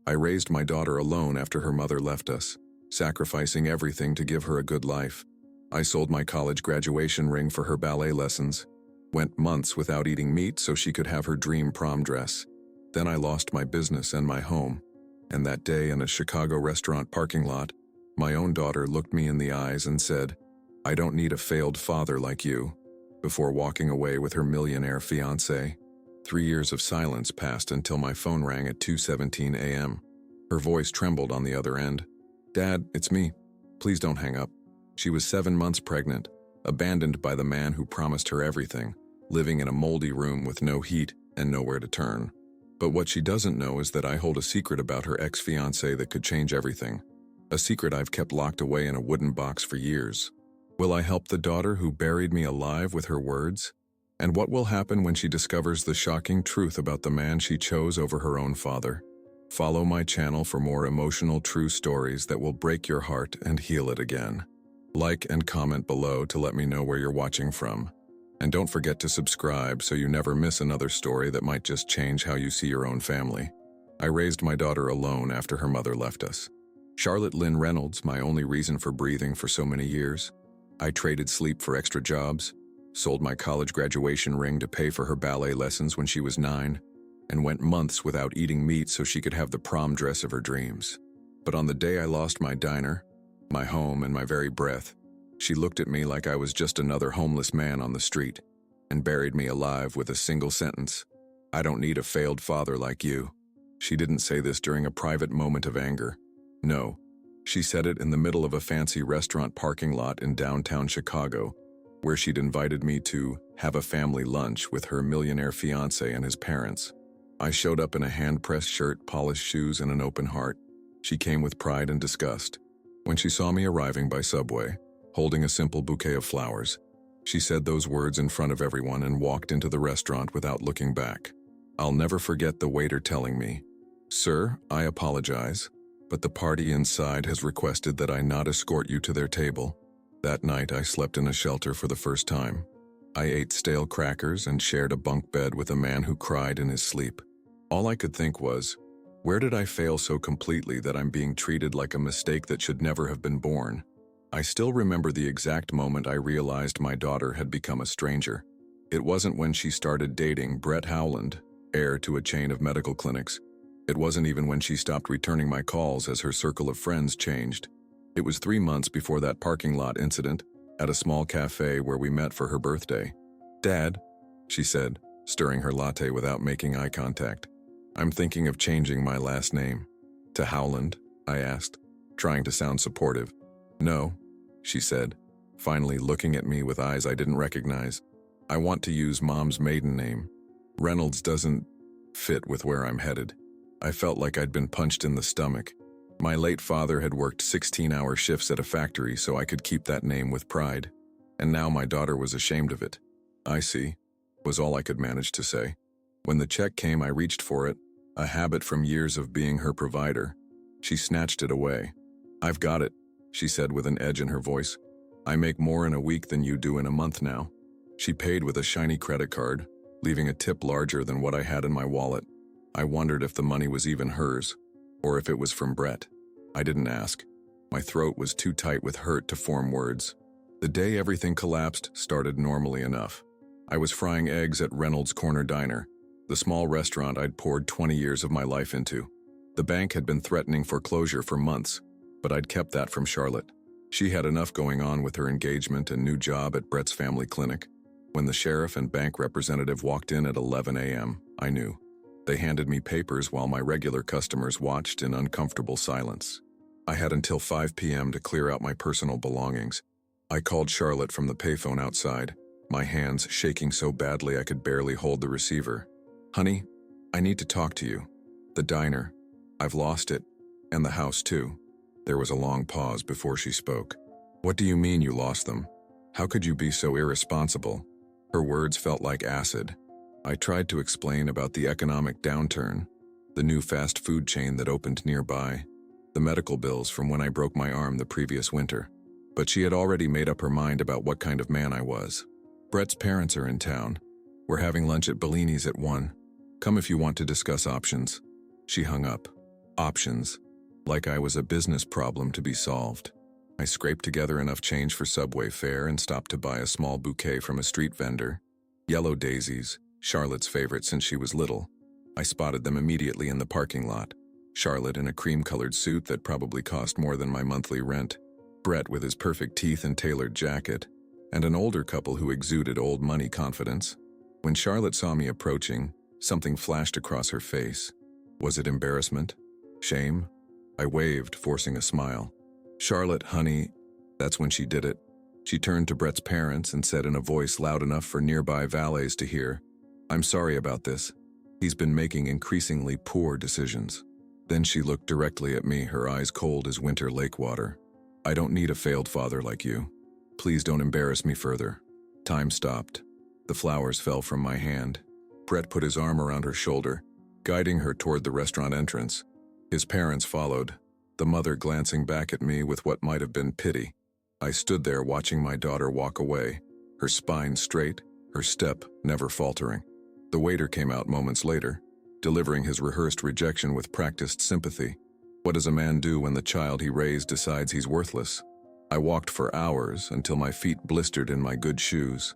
I raised my daughter alone after her mother left us, sacrificing everything to give her a good life. I sold my college graduation ring for her ballet lessons, went months without eating meat so she could have her dream prom dress. Then I lost my business and my home, and that day in a Chicago restaurant parking lot, my own daughter looked me in the eyes and said, "I don't need a failed father like you," before walking away with her millionaire fiancé. 3 years of silence passed until my phone rang at 2:17 a.m. Her voice trembled on the other end. "Dad, it's me. Please don't hang up." She was 7 months pregnant, abandoned by the man who promised her everything, living in a moldy room with no heat and nowhere to turn. But what she doesn't know is that I hold a secret about her ex-fiancé that could change everything. A secret I've kept locked away in a wooden box for years. Will I help the daughter who buried me alive with her words? And what will happen when she discovers the shocking truth about the man she chose over her own father? Follow my channel for more emotional true stories that will break your heart and heal it again. Like and comment below to let me know where you're watching from. And don't forget to subscribe so you never miss another story that might just change how you see your own family. I raised my daughter alone after her mother left us. Charlotte Lynn Reynolds, my only reason for breathing for so many years. I traded sleep for extra jobs, sold my college graduation ring to pay for her ballet lessons when she was 9, and went months without eating meat so she could have the prom dress of her dreams. But on the day I lost my diner, my home, and my very breath, she looked at me like I was just another homeless man on the street and buried me alive with a single sentence: "I don't need a failed father like you." She didn't say this during a private moment of anger. No, she said it in the middle of a fancy restaurant parking lot in downtown Chicago, where she'd invited me to have a family lunch with her millionaire fiancé and his parents. I showed up in a hand-pressed shirt, polished shoes, and an open heart. She came with pride and disgust. When she saw me arriving by subway, holding a simple bouquet of flowers, she said those words in front of everyone and walked into the restaurant without looking back. I'll never forget the waiter telling me, "Sir, I apologize, but the party inside has requested that I not escort you to their table." That night I slept in a shelter for the first time. I ate stale crackers and shared a bunk bed with a man who cried in his sleep. All I could think was, where did I fail so completely that I'm being treated like a mistake that should never have been born? I still remember the exact moment I realized my daughter had become a stranger. It wasn't when she started dating Brett Howland, heir to a chain of medical clinics. It wasn't even when she stopped returning my calls as her circle of friends changed. It was 3 months before that parking lot incident, at a small cafe where we met for her birthday. "Dad," she said, stirring her latte without making eye contact, "I'm thinking of changing my last name." "To Howland?" I asked, trying to sound supportive. "No," she said, finally looking at me with eyes I didn't recognize. "I want to use Mom's maiden name. Reynolds doesn't fit with where I'm headed." I felt like I'd been punched in the stomach. My late father had worked 16-hour shifts at a factory so I could keep that name with pride. And now my daughter was ashamed of it. "I see," was all I could manage to say. When the check came, I reached for it, a habit from years of being her provider. She snatched it away. "I've got it," she said with an edge in her voice. "I make more in a week than you do in a month now." She paid with a shiny credit card, leaving a tip larger than what I had in my wallet. I wondered if the money was even hers, or if it was from Brett. I didn't ask. My throat was too tight with hurt to form words. The day everything collapsed started normally enough. I was frying eggs at Reynolds' Corner Diner, the small restaurant I'd poured 20 years of my life into. The bank had been threatening foreclosure for months, but I'd kept that from Charlotte. She had enough going on with her engagement and new job at Brett's family clinic. When the sheriff and bank representative walked in at 11 a.m., I knew. They handed me papers while my regular customers watched in uncomfortable silence. I had until 5 p.m. to clear out my personal belongings. I called Charlotte from the payphone outside, my hands shaking so badly I could barely hold the receiver. "Honey, I need to talk to you. The diner. I've lost it. And the house too." There was a long pause before she spoke. "What do you mean you lost them? How could you be so irresponsible?" Her words felt like acid. I tried to explain about the economic downturn, the new fast food chain that opened nearby, the medical bills from when I broke my arm the previous winter. But she had already made up her mind about what kind of man I was. "Brett's parents are in town. We're having lunch at Bellini's at 1. Come if you want to discuss options." She hung up. Options. Like I was a business problem to be solved. I scraped together enough change for subway fare and stopped to buy a small bouquet from a street vendor. Yellow daisies, Charlotte's favorite since she was little. I spotted them immediately in the parking lot. Charlotte in a cream-colored suit that probably cost more than my monthly rent. Brett with his perfect teeth and tailored jacket. And an older couple who exuded old money confidence. When Charlotte saw me approaching, something flashed across her face. Was it embarrassment? Shame? I waved, forcing a smile. "Charlotte, honey," that's when she did it. She turned to Brett's parents and said in a voice loud enough for nearby valets to hear, "I'm sorry about this. He's been making increasingly poor decisions." Then she looked directly at me, her eyes cold as winter lake water. "I don't need a failed father like you. Please don't embarrass me further." Time stopped. The flowers fell from my hand. Brett put his arm around her shoulder, guiding her toward the restaurant entrance. His parents followed, the mother glancing back at me with what might have been pity. I stood there watching my daughter walk away, her spine straight, her step never faltering. The waiter came out moments later, delivering his rehearsed rejection with practiced sympathy. What does a man do when the child he raised decides he's worthless? I walked for hours until my feet blistered in my good shoes.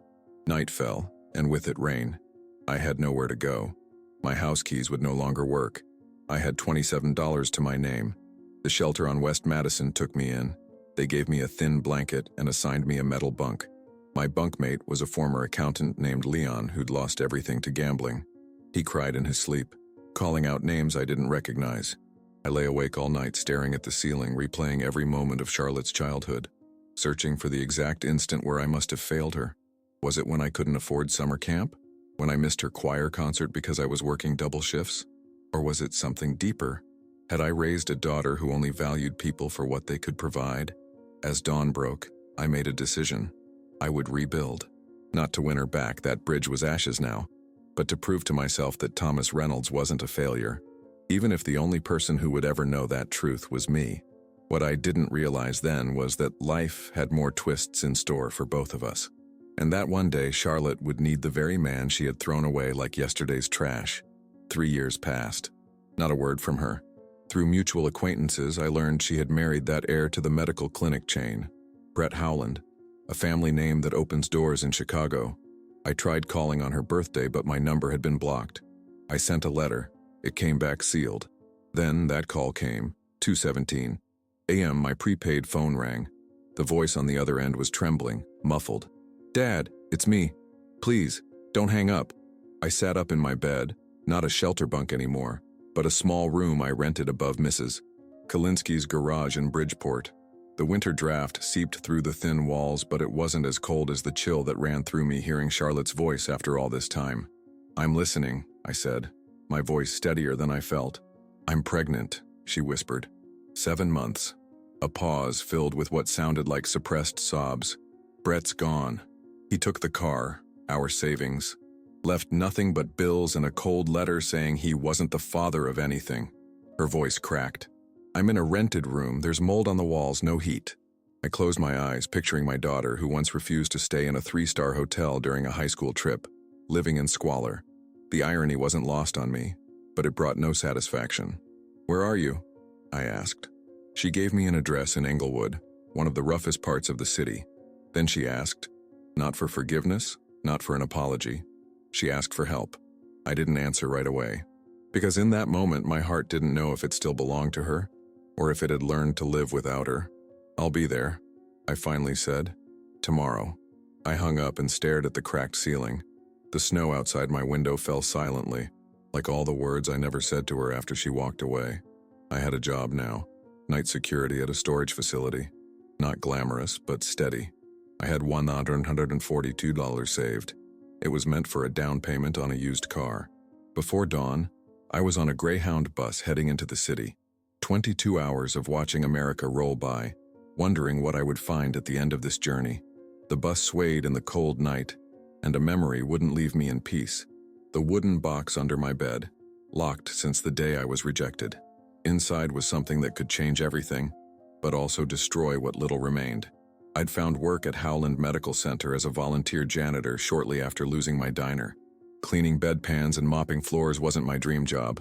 Night fell, and with it rain. I had nowhere to go. My house keys would no longer work. I had $27 to my name. The shelter on West Madison took me in. They gave me a thin blanket and assigned me a metal bunk. My bunkmate was a former accountant named Leon who'd lost everything to gambling. He cried in his sleep, calling out names I didn't recognize. I lay awake all night staring at the ceiling, replaying every moment of Charlotte's childhood, searching for the exact instant where I must have failed her. Was it when I couldn't afford summer camp? When I missed her choir concert because I was working double shifts? Or was it something deeper? Had I raised a daughter who only valued people for what they could provide? As dawn broke, I made a decision. I would rebuild. Not to win her back, that bridge was ashes now, but to prove to myself that Thomas Reynolds wasn't a failure, even if the only person who would ever know that truth was me. What I didn't realize then was that life had more twists in store for both of us, and that one day Charlotte would need the very man she had thrown away like yesterday's trash. 3 years passed. Not a word from her. Through mutual acquaintances, I learned she had married that heir to the medical clinic chain, Brett Howland, a family name that opens doors in Chicago. I tried calling on her birthday, but my number had been blocked. I sent a letter. It came back sealed. Then that call came, 2:17 a.m. My prepaid phone rang. The voice on the other end was trembling, muffled. "Dad, it's me. Please, don't hang up." I sat up in my bed, not a shelter bunk anymore, but a small room I rented above Mrs. Kalinsky's garage in Bridgeport. The winter draft seeped through the thin walls, but it wasn't as cold as the chill that ran through me hearing Charlotte's voice after all this time. "I'm listening," I said, my voice steadier than I felt. "I'm pregnant," she whispered. 7 months. A pause filled with what sounded like suppressed sobs. "Brett's gone. He took the car, our savings. Left nothing but bills and a cold letter saying he wasn't the father of anything." Her voice cracked. "I'm in a rented room, there's mold on the walls, no heat." I closed my eyes, picturing my daughter who once refused to stay in a 3-star hotel during a high school trip, living in squalor. The irony wasn't lost on me, but it brought no satisfaction. "Where are you?" I asked. She gave me an address in Englewood, one of the roughest parts of the city. Then she asked, not for forgiveness, not for an apology. She asked for help. I didn't answer right away, because in that moment my heart didn't know if it still belonged to her, or if it had learned to live without her. "I'll be there," I finally said. "Tomorrow." I hung up and stared at the cracked ceiling. The snow outside my window fell silently, like all the words I never said to her after she walked away. I had a job now, night security at a storage facility. Not glamorous, but steady. I had $142 saved. It was meant for a down payment on a used car. Before dawn, I was on a Greyhound bus heading into the city. 22 hours of watching America roll by, wondering what I would find at the end of this journey. The bus swayed in the cold night, and a memory wouldn't leave me in peace. The wooden box under my bed, locked since the day I was rejected. Inside was something that could change everything, but also destroy what little remained. I'd found work at Howland Medical Center as a volunteer janitor shortly after losing my diner. Cleaning bedpans and mopping floors wasn't my dream job.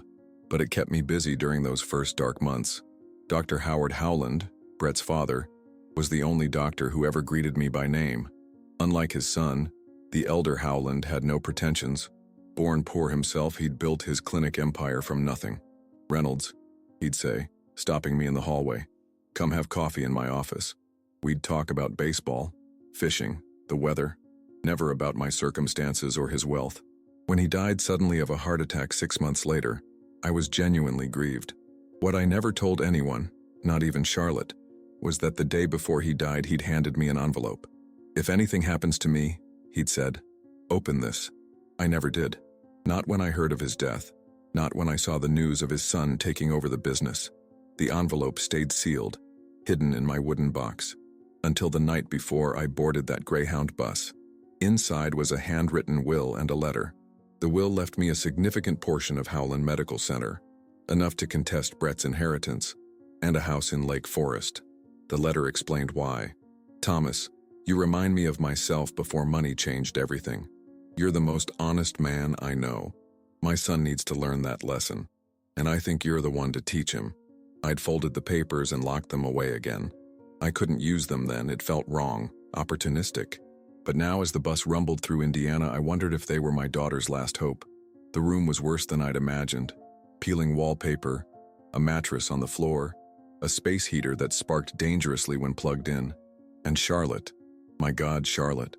But it kept me busy during those first dark months. Dr. Howard Howland, Brett's father, was the only doctor who ever greeted me by name. Unlike his son, the elder Howland had no pretensions. Born poor himself, he'd built his clinic empire from nothing. "Reynolds," he'd say, stopping me in the hallway, "come have coffee in my office." We'd talk about baseball, fishing, the weather, never about my circumstances or his wealth. When he died suddenly of a heart attack 6 months later, I was genuinely grieved. What I never told anyone, not even Charlotte, was that the day before he died he'd handed me an envelope. "If anything happens to me," he'd said, "open this." I never did. Not when I heard of his death. Not when I saw the news of his son taking over the business. The envelope stayed sealed, hidden in my wooden box, until the night before I boarded that Greyhound bus. Inside was a handwritten will and a letter. The will left me a significant portion of Howland Medical Center, enough to contest Brett's inheritance, and a house in Lake Forest. The letter explained why. "Thomas, you remind me of myself before money changed everything. You're the most honest man I know. My son needs to learn that lesson, and I think you're the one to teach him." I'd folded the papers and locked them away again. I couldn't use them then, it felt wrong, opportunistic. But now as the bus rumbled through Indiana, I wondered if they were my daughter's last hope. The room was worse than I'd imagined. Peeling wallpaper, a mattress on the floor, a space heater that sparked dangerously when plugged in. And Charlotte, my God, Charlotte.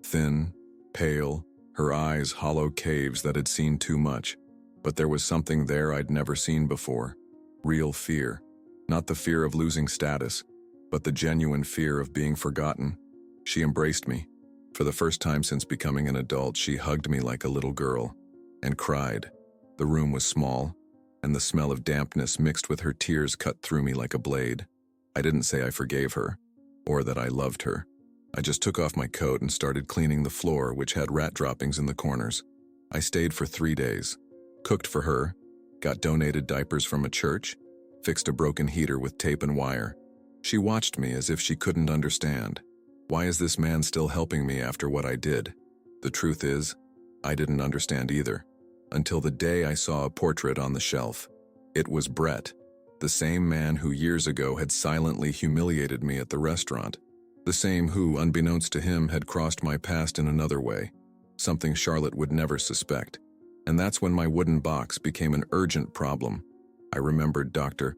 Thin, pale, her eyes hollow caves that had seen too much. But there was something there I'd never seen before. Real fear. Not the fear of losing status, but the genuine fear of being forgotten. She embraced me. For the first time since becoming an adult, she hugged me like a little girl and cried. The room was small, and the smell of dampness mixed with her tears cut through me like a blade. I didn't say I forgave her, or that I loved her. I just took off my coat and started cleaning the floor, which had rat droppings in the corners. I stayed for 3 days, cooked for her, got donated diapers from a church, fixed a broken heater with tape and wire. She watched me as if she couldn't understand. Why is this man still helping me after what I did? The truth is, I didn't understand either, until the day I saw a portrait on the shelf. It was Brett, the same man who years ago had silently humiliated me at the restaurant, the same who, unbeknownst to him, had crossed my past in another way, something Charlotte would never suspect. And that's when my wooden box became an urgent problem. I remembered Dr.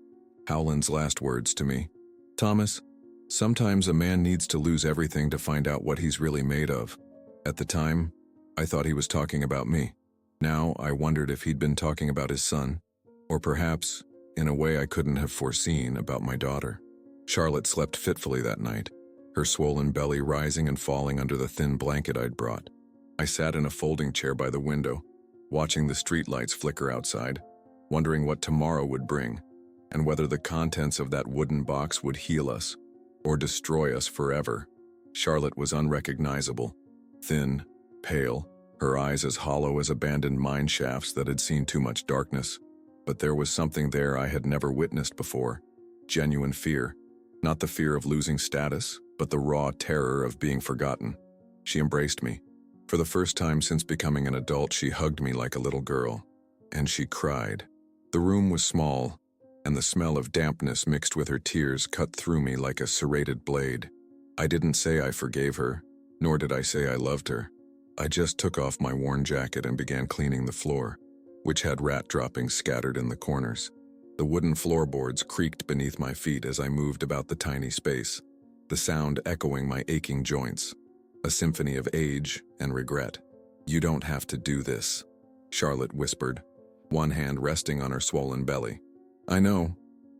Howland's last words to me. "Thomas, sometimes a man needs to lose everything to find out what he's really made of." At the time, I thought he was talking about me. Now, I wondered if he'd been talking about his son, or perhaps, in a way I couldn't have foreseen, about my daughter. Charlotte slept fitfully that night, her swollen belly rising and falling under the thin blanket I'd brought. I sat in a folding chair by the window, watching the streetlights flicker outside, wondering what tomorrow would bring, and whether the contents of that wooden box would heal us, or destroy us forever. Charlotte was unrecognizable, thin, pale, her eyes as hollow as abandoned mine shafts that had seen too much darkness. But there was something there I had never witnessed before. Genuine fear. Not the fear of losing status, but the raw terror of being forgotten. She embraced me. For the first time since becoming an adult, she hugged me like a little girl. And she cried. The room was small, and the smell of dampness mixed with her tears cut through me like a serrated blade. I didn't say I forgave her, nor did I say I loved her. I just took off my worn jacket and began cleaning the floor, which had rat droppings scattered in the corners. The wooden floorboards creaked beneath my feet as I moved about the tiny space, the sound echoing my aching joints, a symphony of age and regret. "You don't have to do this," Charlotte whispered, one hand resting on her swollen belly. "I know,"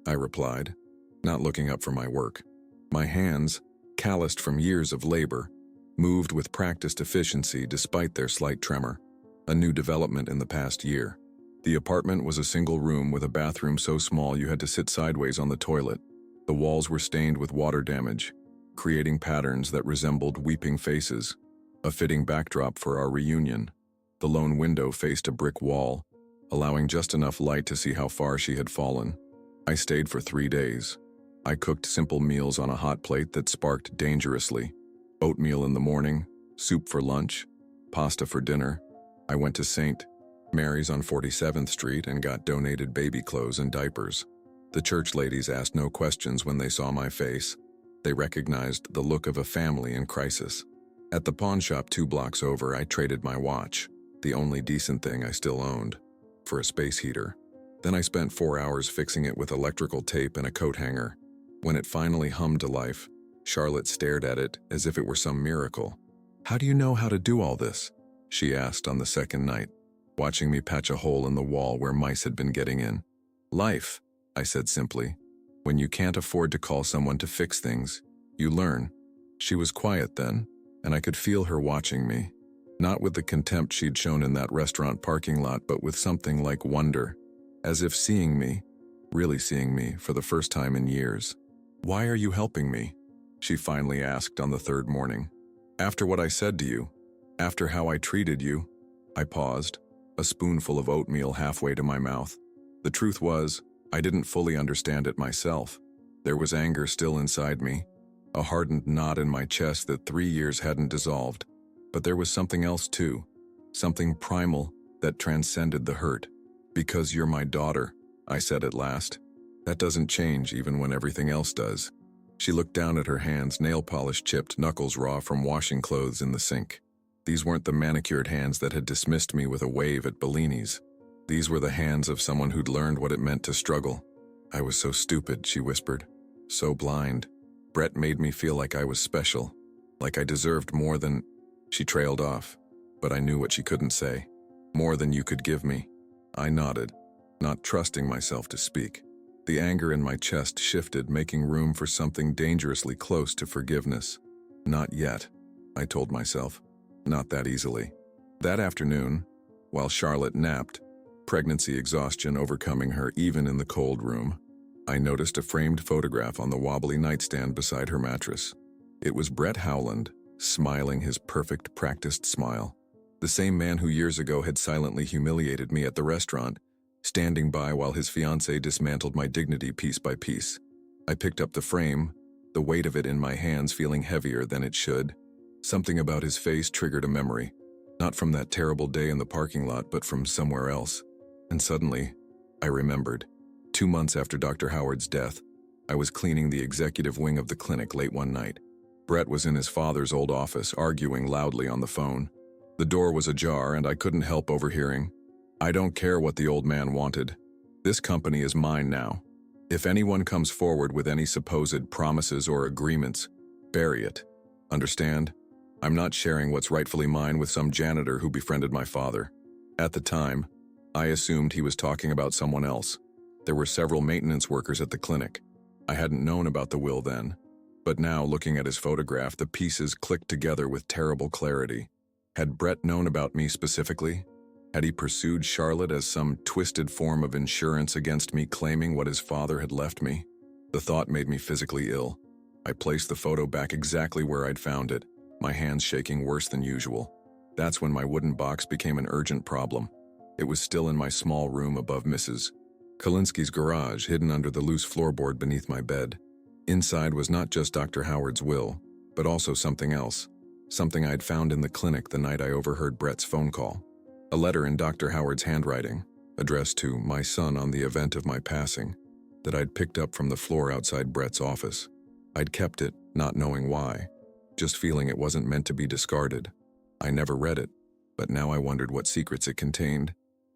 I replied, not looking up from my work. My hands, calloused from years of labor, moved with practiced efficiency despite their slight tremor, a new development in the past year. The apartment was a single room with a bathroom so small you had to sit sideways on the toilet. The walls were stained with water damage, creating patterns that resembled weeping faces, a fitting backdrop for our reunion. The lone window faced a brick wall, allowing just enough light to see how far she had fallen. I stayed for 3 days. I cooked simple meals on a hot plate that sparked dangerously. Oatmeal in the morning, soup for lunch, pasta for dinner. I went to St. Mary's on 47th Street and got donated baby clothes and diapers. The church ladies asked no questions when they saw my face. They recognized the look of a family in crisis. At the pawn shop 2 blocks over, I traded my watch, the only decent thing I still owned, for a space heater. Then I spent 4 hours fixing it with electrical tape and a coat hanger. When it finally hummed to life, Charlotte stared at it as if it were some miracle. "How do you know how to do all this?" she asked on the second night, watching me patch a hole in the wall where mice had been getting in. "Life," I said simply. "When you can't afford to call someone to fix things, you learn." She was quiet then, and I could feel her watching me, not with the contempt she'd shown in that restaurant parking lot, but with something like wonder, as if seeing me, really seeing me, for the first time in years. "Why are you helping me?" she finally asked on the third morning. "After what I said to you, after how I treated you." I paused, a spoonful of oatmeal halfway to my mouth. The truth was, I didn't fully understand it myself. There was anger still inside me, a hardened knot in my chest that 3 years hadn't dissolved. But there was something else too, something primal that transcended the hurt. "Because you're my daughter," I said at last. "That doesn't change even when everything else does." She looked down at her hands, nail polish chipped, knuckles raw from washing clothes in the sink. These weren't the manicured hands that had dismissed me with a wave at Bellini's. These were the hands of someone who'd learned what it meant to struggle. "I was so stupid," she whispered. "So blind. Brett made me feel like I was special, like I deserved more than—" She trailed off, but I knew what she couldn't say. "More than you could give me." I nodded, not trusting myself to speak. The anger in my chest shifted, making room for something dangerously close to forgiveness. "Not yet," I told myself. "Not that easily." That afternoon, while Charlotte napped, pregnancy exhaustion overcoming her even in the cold room, I noticed a framed photograph on the wobbly nightstand beside her mattress. It was Brett Howland, smiling his perfect, practiced smile. The same man who years ago had silently humiliated me at the restaurant, standing by while his fiancée dismantled my dignity piece by piece. I picked up the frame, the weight of it in my hands feeling heavier than it should. Something about his face triggered a memory, not from that terrible day in the parking lot, but from somewhere else. And suddenly, I remembered. 2 months after Dr. Howard's death, I was cleaning the executive wing of the clinic late one night. Brett was in his father's old office, arguing loudly on the phone. The door was ajar, and I couldn't help overhearing. "I don't care what the old man wanted. This company is mine now. If anyone comes forward with any supposed promises or agreements, bury it. Understand? I'm not sharing what's rightfully mine with some janitor who befriended my father." At the time, I assumed he was talking about someone else. There were several maintenance workers at the clinic. I hadn't known about the will then, but now, looking at his photograph, the pieces clicked together with terrible clarity. Had Brett known about me specifically? Had he pursued Charlotte as some twisted form of insurance against me claiming what his father had left me? The thought made me physically ill. I placed the photo back exactly where I'd found it, my hands shaking worse than usual. That's when my wooden box became an urgent problem. It was still in my small room above Mrs. Kalinsky's garage, hidden under the loose floorboard beneath my bed. Inside was not just Dr. Howard's will, but also something else. Something I'd found in the clinic the night I overheard Brett's phone call. A letter in Dr. Howard's handwriting, addressed to my son on the event of my passing, that I'd picked up from the floor outside Brett's office. I'd kept it, not knowing why, just feeling it wasn't meant to be discarded. I never read it, but now I wondered what secrets it contained,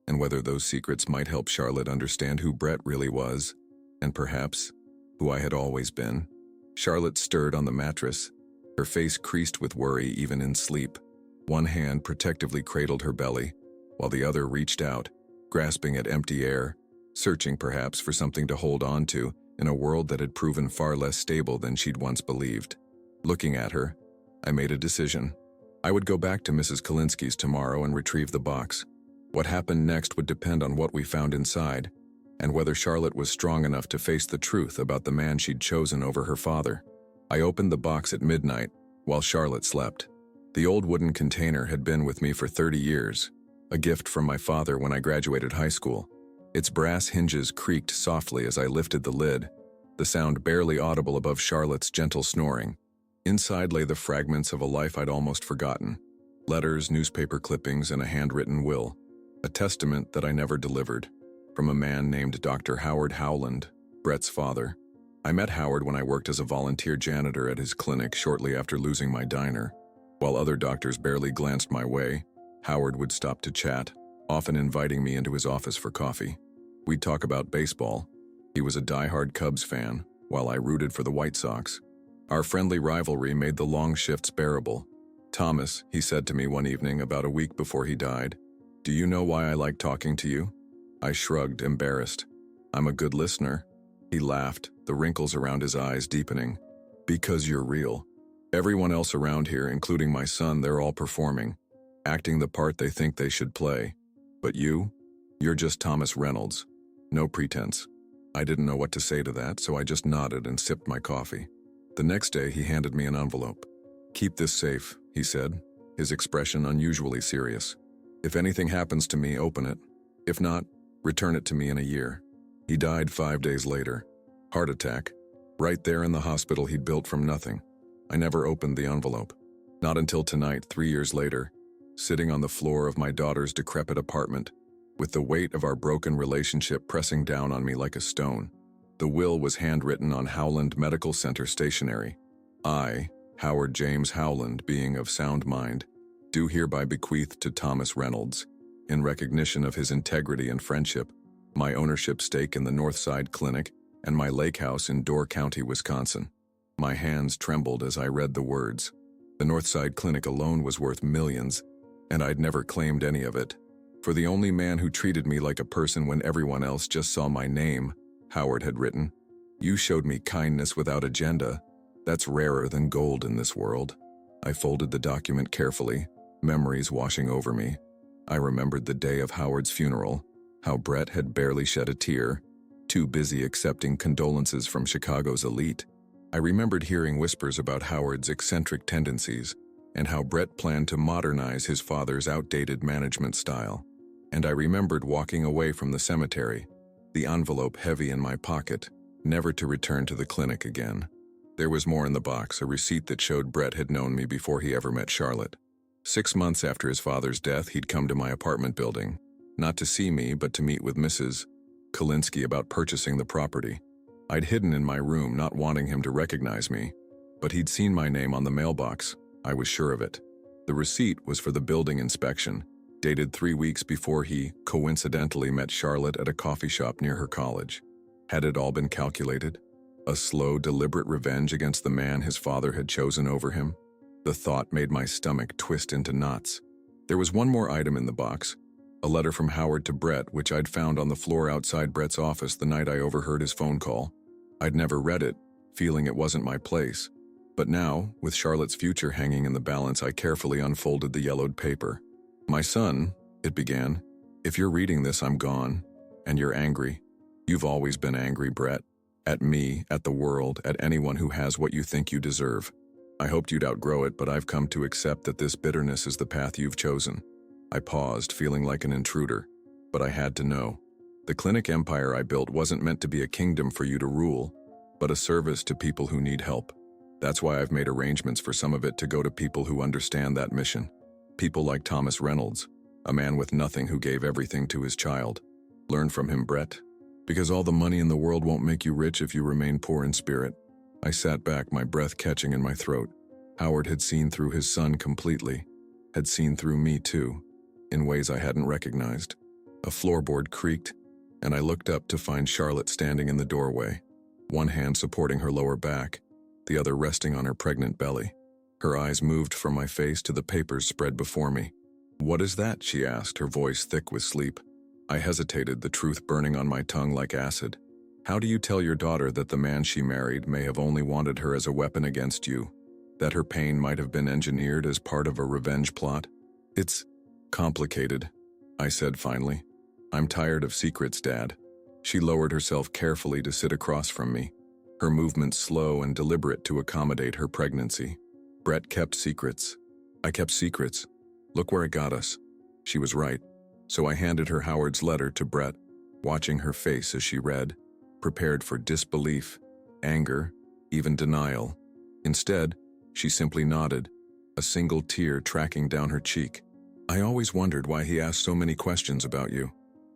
and whether those secrets might help Charlotte understand who Brett really was, and perhaps who I had always been. Charlotte stirred on the mattress, her face creased with worry even in sleep. One hand protectively cradled her belly, while the other reached out, grasping at empty air, searching perhaps for something to hold on to in a world that had proven far less stable than she'd once believed. Looking at her, I made a decision. I would go back to Mrs. Kalinsky's tomorrow and retrieve the box. What happened next would depend on what we found inside, and whether Charlotte was strong enough to face the truth about the man she'd chosen over her father. I opened the box at midnight, while Charlotte slept. The old wooden container had been with me for 30 years, a gift from my father when I graduated high school. Its brass hinges creaked softly as I lifted the lid, the sound barely audible above Charlotte's gentle snoring. Inside lay the fragments of a life I'd almost forgotten. Letters, newspaper clippings, and a handwritten will. a testament that I never delivered, from a man named Dr. Howard Howland, Brett's father. I met Howard when I worked as a volunteer janitor at his clinic shortly after losing my diner. While other doctors barely glanced my way, Howard would stop to chat, often inviting me into his office for coffee. We'd talk about baseball. He was a diehard Cubs fan, while I rooted for the White Sox. Our friendly rivalry made the long shifts bearable. "Thomas," he said to me one evening about a week before he died, "do you know why I like talking to you?" I shrugged, embarrassed. "I'm a good listener." He laughed, the wrinkles around his eyes deepening. "Because you're real. Everyone else around here, including my son, they're all performing, acting the part they think they should play. But you're just Thomas Reynolds. No pretense." I didn't know what to say to that, so I just nodded and sipped my coffee. The next day, he handed me an envelope. "Keep this safe," he said, his expression unusually serious. "If anything happens to me, open it. If not, return it to me in a year." He died 5 days later. Heart attack. Right there in the hospital he'd built from nothing. I never opened the envelope. Not until tonight, 3 years later, sitting on the floor of my daughter's decrepit apartment, with the weight of our broken relationship pressing down on me like a stone. The will was handwritten on Howland Medical Center stationery. I, Howard James Howland, being of sound mind, do hereby bequeath to Thomas Reynolds, in recognition of his integrity and friendship, my ownership stake in the Northside Clinic and my lake house in Door County, Wisconsin. My hands trembled as I read the words. The Northside Clinic alone was worth millions, and I'd never claimed any of it. For the only man who treated me like a person when everyone else just saw my name, Howard had written, "You showed me kindness without agenda. That's rarer than gold in this world." I folded the document carefully, memories washing over me. I remembered the day of Howard's funeral, how Brett had barely shed a tear, too busy accepting condolences from Chicago's elite. I remembered hearing whispers about Howard's eccentric tendencies and how Brett planned to modernize his father's outdated management style. And I remembered walking away from the cemetery, the envelope heavy in my pocket, never to return to the clinic again. There was more in the box, a receipt that showed Brett had known me before he ever met Charlotte. 6 months after his father's death, he'd come to my apartment building, not to see me, but to meet with Mrs. Kalinsky about purchasing the property. I'd hidden in my room, not wanting him to recognize me, but he'd seen my name on the mailbox. I was sure of it. The receipt was for the building inspection, dated 3 weeks before he coincidentally met Charlotte at a coffee shop near her college. Had it all been calculated? A slow, deliberate revenge against the man his father had chosen over him? The thought made my stomach twist into knots. There was one more item in the box, a letter from Howard to Brett, which I'd found on the floor outside Brett's office the night I overheard his phone call. I'd never read it, feeling it wasn't my place. But now, with Charlotte's future hanging in the balance, I carefully unfolded the yellowed paper. "My son," it began, "if you're reading this, I'm gone. And you're angry. You've always been angry, Brett. At me, at the world, at anyone who has what you think you deserve. I hoped you'd outgrow it, but I've come to accept that this bitterness is the path you've chosen." I paused, feeling like an intruder, but I had to know. The clinic empire I built wasn't meant to be a kingdom for you to rule, but a service to people who need help. That's why I've made arrangements for some of it to go to people who understand that mission. People like Thomas Reynolds, a man with nothing who gave everything to his child. Learn from him, Brett. Because all the money in the world won't make you rich if you remain poor in spirit. I sat back, my breath catching in my throat. Howard had seen through his son completely, had seen through me too, in ways I hadn't recognized. A floorboard creaked, and I looked up to find Charlotte standing in the doorway, one hand supporting her lower back, the other resting on her pregnant belly. Her eyes moved from my face to the papers spread before me. "What is that?" she asked, her voice thick with sleep. I hesitated, the truth burning on my tongue like acid. "How do you tell your daughter that the man she married may have only wanted her as a weapon against you? That her pain might have been engineered as part of a revenge plot?" "It's complicated," I said finally. "I'm tired of secrets, Dad." She lowered herself carefully to sit across from me, her movements slow and deliberate to accommodate her pregnancy. "Brett kept secrets. I kept secrets. Look where it got us." She was right. So I handed her Howard's letter to Brett, watching her face as she read, prepared for disbelief, anger, even denial. Instead, she simply nodded, a single tear tracking down her cheek. I always wondered why he asked so many questions about you,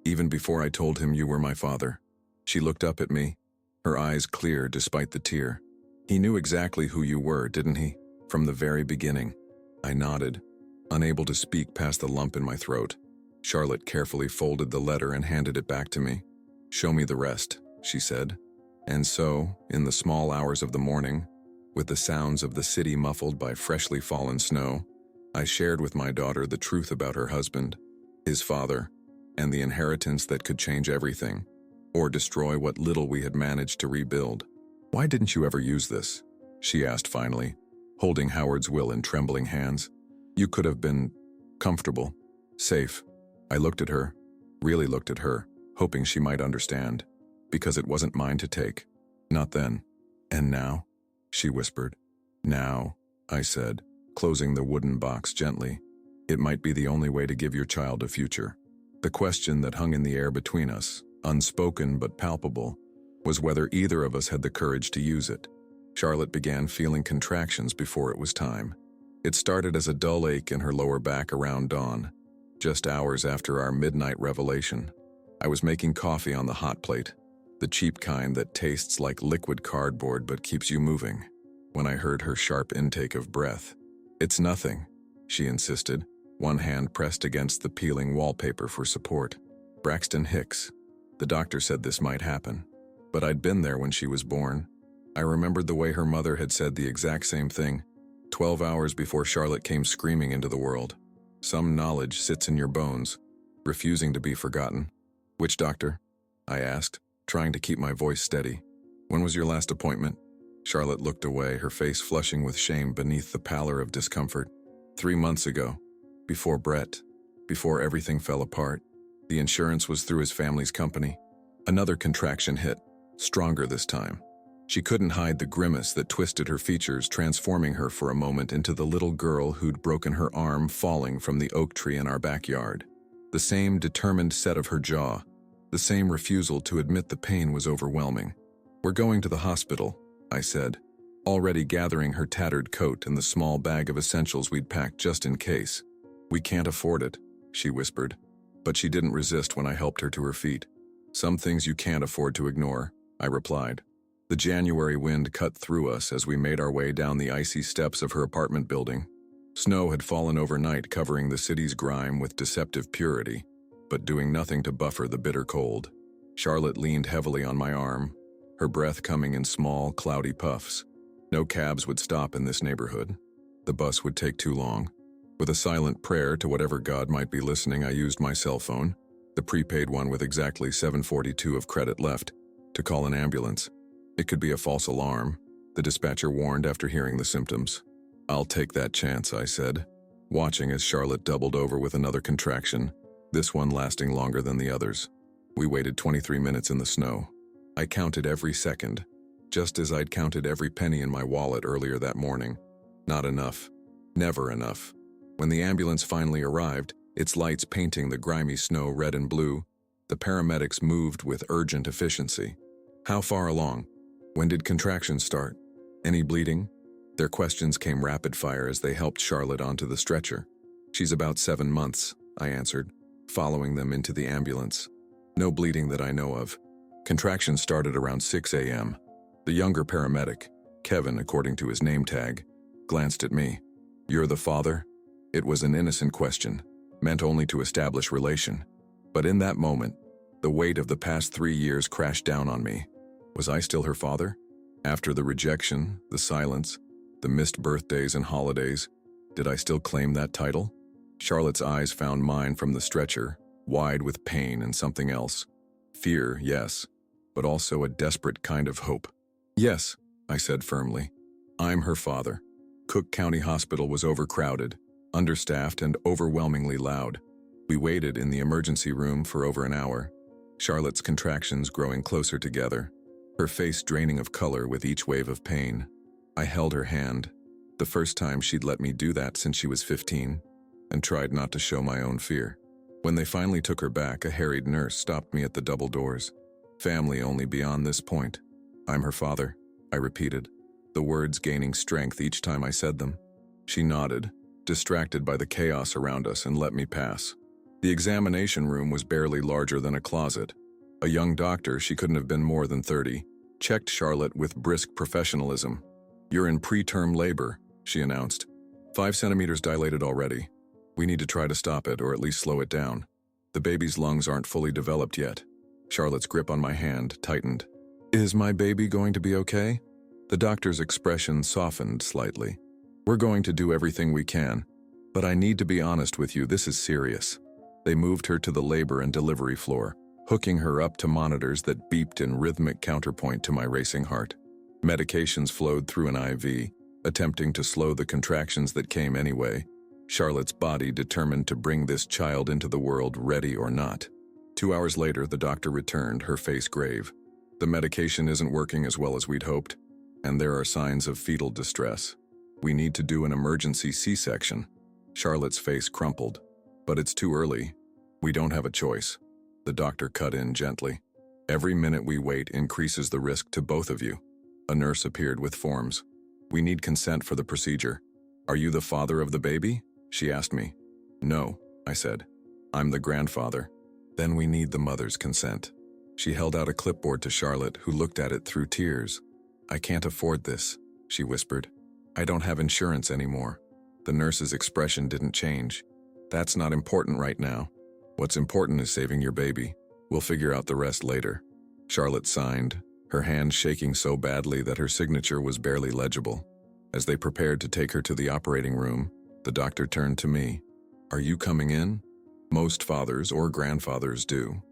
even before I told him you were my father. She looked up at me, her eyes clear despite the tear. He knew exactly who you were, didn't he? From the very beginning. I nodded, unable to speak past the lump in my throat. Charlotte carefully folded the letter and handed it back to me. "Show me the rest," she said. And so, in the small hours of the morning, with the sounds of the city muffled by freshly fallen snow, I shared with my daughter the truth about her husband, his father, and the inheritance that could change everything, or destroy what little we had managed to rebuild. "Why didn't you ever use this?" she asked finally, holding Howard's will in trembling hands. "You could have been comfortable, safe." I looked at her, really looked at her, hoping she might understand, because it wasn't mine to take. "Not then." "And now?" she whispered. "Now," I said, closing the wooden box gently. "It might be the only way to give your child a future." The question that hung in the air between us, unspoken but palpable, was whether either of us had the courage to use it. Charlotte began feeling contractions before it was time. It started as a dull ache in her lower back around dawn, just hours after our midnight revelation. I was making coffee on the hot plate, the cheap kind that tastes like liquid cardboard but keeps you moving, when I heard her sharp intake of breath. "It's nothing," she insisted, one hand pressed against the peeling wallpaper for support. "Braxton Hicks. The doctor said this might happen. But I'd been there when she was born." I remembered the way her mother had said the exact same thing, 12 hours before Charlotte came screaming into the world. Some knowledge sits in your bones, refusing to be forgotten. "Which doctor?" I asked, trying to keep my voice steady. "When was your last appointment?" Charlotte looked away, her face flushing with shame beneath the pallor of discomfort. 3 months ago. Before Brett. Before everything fell apart. The insurance was through his family's company." Another contraction hit, stronger this time. She couldn't hide the grimace that twisted her features, transforming her for a moment into the little girl who'd broken her arm falling from the oak tree in our backyard. The same determined set of her jaw, the same refusal to admit the pain was overwhelming. "We're going to the hospital," I said, already gathering her tattered coat and the small bag of essentials we'd packed just in case. "We can't afford it," she whispered, but she didn't resist when I helped her to her feet. "Some things you can't afford to ignore," I replied. The January wind cut through us as we made our way down the icy steps of her apartment building. Snow had fallen overnight, covering the city's grime with deceptive purity, but doing nothing to buffer the bitter cold. Charlotte leaned heavily on my arm, her breath coming in small, cloudy puffs. No cabs would stop in this neighborhood. The bus would take too long. With a silent prayer to whatever God might be listening, I used my cell phone, the prepaid one with exactly $7.42 of credit left, to call an ambulance. It could be a false alarm, the dispatcher warned after hearing the symptoms. "I'll take that chance," I said, watching as Charlotte doubled over with another contraction, this one lasting longer than the others. We waited 23 minutes in the snow. I counted every second, just as I'd counted every penny in my wallet earlier that morning. Not enough. Never enough. When the ambulance finally arrived, its lights painting the grimy snow red and blue, the paramedics moved with urgent efficiency. "How far along? When did contractions start? Any bleeding?" Their questions came rapid fire as they helped Charlotte onto the stretcher. "She's about 7 months," I answered, following them into the ambulance. "No bleeding that I know of." Contractions started around 6 a.m. The younger paramedic, Kevin according to his name tag, glanced at me. "You're the father?" It was an innocent question, meant only to establish relation. But in that moment, the weight of the past 3 years crashed down on me. Was I still her father? After the rejection, the silence, the missed birthdays and holidays, did I still claim that title? Charlotte's eyes found mine from the stretcher, wide with pain and something else. Fear, yes, but also a desperate kind of hope. "Yes," I said firmly. "I'm her father." Cook County Hospital was overcrowded, understaffed, and overwhelmingly loud. We waited in the emergency room for over an hour, Charlotte's contractions growing closer together, her face draining of color with each wave of pain. I held her hand, the first time she'd let me do that since she was 15, and tried not to show my own fear. When they finally took her back, a harried nurse stopped me at the double doors. "Family only beyond this point." "I'm her father," I repeated, the words gaining strength each time I said them. She nodded, distracted by the chaos around us, and let me pass. The examination room was barely larger than a closet. A young doctor, she couldn't have been more than 30, checked Charlotte with brisk professionalism. "You're in preterm labor," she announced. 5 centimeters dilated already. We need to try to stop it, or at least slow it down. The baby's lungs aren't fully developed yet. Charlotte's grip on my hand tightened. "Is my baby going to be okay?" The doctor's expression softened slightly. "We're going to do everything we can, but I need to be honest with you, this is serious." They moved her to the labor and delivery floor, hooking her up to monitors that beeped in rhythmic counterpoint to my racing heart. Medications flowed through an IV, attempting to slow the contractions that came anyway. Charlotte's body determined to bring this child into the world, ready or not. 2 hours later, the doctor returned, her face grave. "The medication isn't working as well as we'd hoped, and there are signs of fetal distress. We need to do an emergency C-section." Charlotte's face crumpled. "But it's too early. We don't have a choice." The doctor cut in gently. "Every minute we wait increases the risk to both of you." A nurse appeared with forms. "We need consent for the procedure." "Are you the father of the baby?" she asked me. "No," I said. "I'm the grandfather." "Then we need the mother's consent." She held out a clipboard to Charlotte, who looked at it through tears. "I can't afford this," she whispered. "I don't have insurance anymore." The nurse's expression didn't change. "That's not important right now. What's important is saving your baby. We'll figure out the rest later." Charlotte signed, her hand shaking so badly that her signature was barely legible. As they prepared to take her to the operating room, the doctor turned to me. "Are you coming in?" Most fathers or grandfathers do.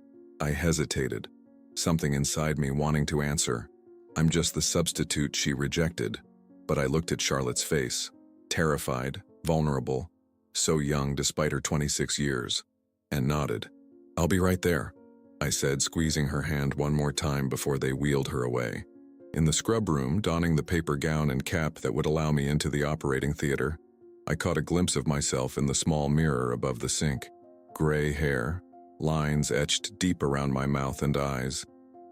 I hesitated, something inside me wanting to answer. "I'm just the substitute she rejected." But I looked at Charlotte's face, terrified, vulnerable, so young despite her 26 years, and nodded. "I'll be right there," I said, squeezing her hand one more time before they wheeled her away. In the scrub room, donning the paper gown and cap that would allow me into the operating theater, I caught a glimpse of myself in the small mirror above the sink. Gray hair, lines etched deep around my mouth and eyes,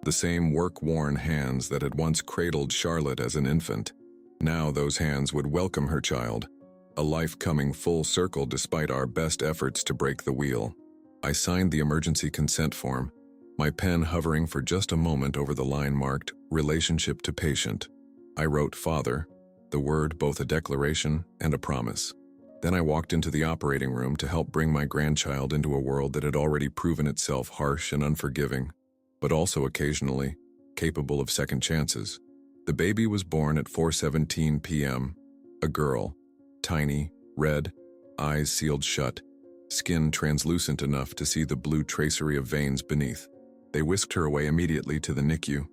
the same work-worn hands that had once cradled Charlotte as an infant. Now those hands would welcome her child, a life coming full circle despite our best efforts to break the wheel. I signed the emergency consent form, my pen hovering for just a moment over the line marked "Relationship to Patient." I wrote "Father," the word both a declaration and a promise. Then I walked into the operating room to help bring my grandchild into a world that had already proven itself harsh and unforgiving, but also occasionally capable of second chances. The baby was born at 4:17 p.m., a girl, tiny, red, eyes sealed shut, skin translucent enough to see the blue tracery of veins beneath. They whisked her away immediately to the NICU,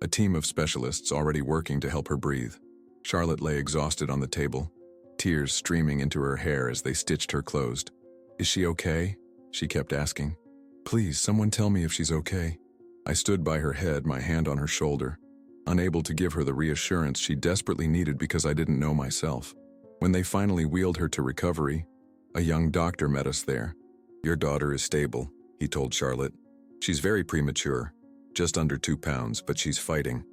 a team of specialists already working to help her breathe. Charlotte lay exhausted on the table, tears streaming into her hair as they stitched her closed. "Is she okay?" she kept asking. "Please, someone tell me if she's okay." I stood by her head, my hand on her shoulder, unable to give her the reassurance she desperately needed because I didn't know myself. When they finally wheeled her to recovery, a young doctor met us there. "Your daughter is stable," he told Charlotte. "She's very premature, just under 2 pounds, but she's fighting.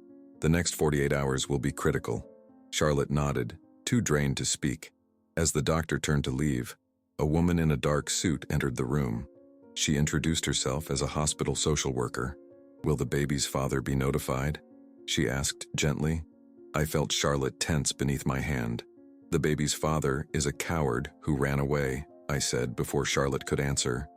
The next 48 hours will be critical." Charlotte nodded, too drained to speak. As the doctor turned to leave, a woman in a dark suit entered the room. She introduced herself as a hospital social worker. "Will the baby's father be notified?" she asked gently. I felt Charlotte tense beneath my hand. "The baby's father is a coward who ran away," I said before Charlotte could answer.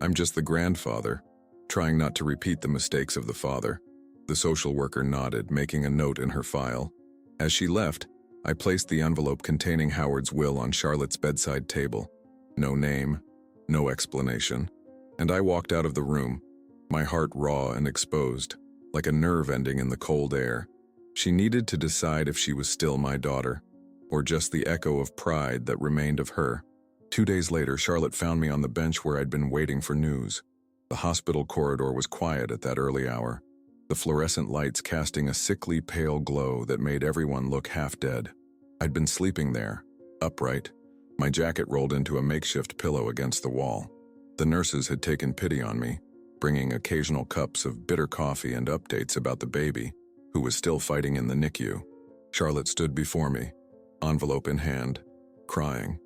"I'm just the grandfather, trying not to repeat the mistakes of the father." The social worker nodded, making a note in her file. As she left, I placed the envelope containing Howard's will on Charlotte's bedside table. No name, no explanation. And I walked out of the room, my heart raw and exposed, like a nerve ending in the cold air. She needed to decide if she was still my daughter, or just the echo of pride that remained of her. 2 days later, Charlotte found me on the bench where I'd been waiting for news. The hospital corridor was quiet at that early hour, the fluorescent lights casting a sickly pale glow that made everyone look half dead. I'd been sleeping there, upright, my jacket rolled into a makeshift pillow against the wall. The nurses had taken pity on me, bringing occasional cups of bitter coffee and updates about the baby, who was still fighting in the NICU. Charlotte stood before me, envelope in hand, crying.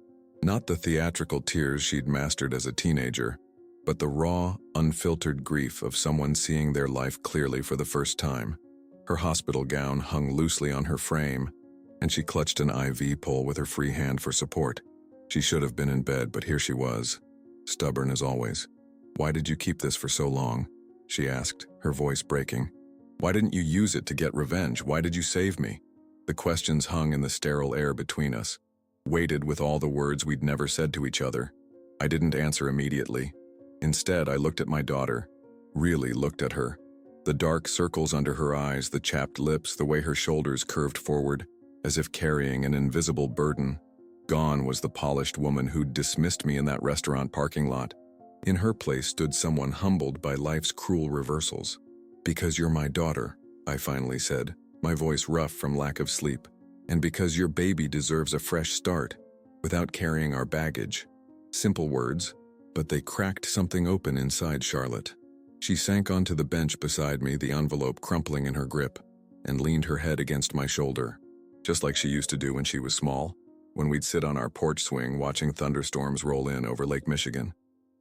Not the theatrical tears she'd mastered as a teenager, but the raw, unfiltered grief of someone seeing their life clearly for the first time. Her hospital gown hung loosely on her frame, and she clutched an IV pole with her free hand for support. She should have been in bed, but here she was, stubborn as always. "Why did you keep this for so long?" she asked, her voice breaking. "Why didn't you use it to get revenge? Why did you save me?" The questions hung in the sterile air between us, weighted with all the words we'd never said to each other. I didn't answer immediately. Instead, I looked at my daughter, really looked at her. The dark circles under her eyes, the chapped lips, the way her shoulders curved forward, as if carrying an invisible burden. Gone was the polished woman who'd dismissed me in that restaurant parking lot. In her place stood someone humbled by life's cruel reversals. "Because you're my daughter," I finally said, my voice rough from lack of sleep. "And because your baby deserves a fresh start, without carrying our baggage." Simple words, but they cracked something open inside Charlotte. She sank onto the bench beside me, the envelope crumpling in her grip, and leaned her head against my shoulder, just like she used to do when she was small, when we'd sit on our porch swing watching thunderstorms roll in over Lake Michigan.